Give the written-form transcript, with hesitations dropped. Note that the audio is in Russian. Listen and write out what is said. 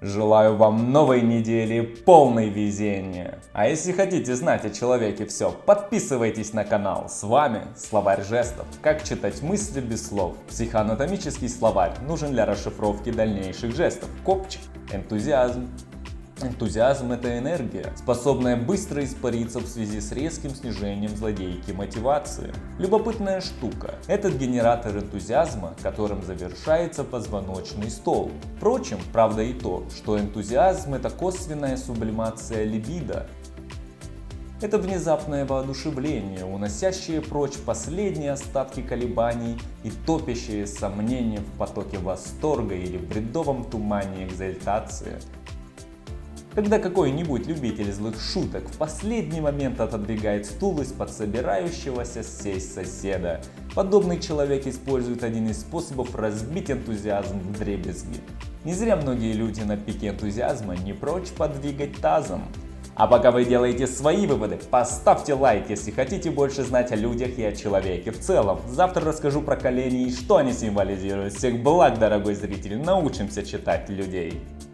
Желаю вам новой недели полной везения. А если хотите знать о человеке все, подписывайтесь на канал. С вами Словарь жестов. Как читать мысли без слов. Психоанатомический словарь нужен для расшифровки дальнейших жестов. Копчик. Энтузиазм. Энтузиазм – это энергия, способная быстро испариться в связи с резким снижением злодейки мотивации. Любопытная штука – этот генератор энтузиазма, которым завершается позвоночный столб. Впрочем, правда и то, что энтузиазм – это косвенная сублимация либидо. Это внезапное воодушевление, уносящее прочь последние остатки колебаний и топящее сомнения в потоке восторга или в бредовом тумане экзальтации. Когда какой-нибудь любитель злых шуток в последний момент отодвигает стул из-под собирающегося сесть соседа, подобный человек использует один из способов разбить энтузиазм вдребезги. Не зря многие люди на пике энтузиазма не прочь подвигать тазом. А пока вы делаете свои выводы, поставьте лайк, если хотите больше знать о людях и о человеке в целом. Завтра расскажу про колени и что они символизируют. Всех благ, дорогой зритель, научимся читать людей.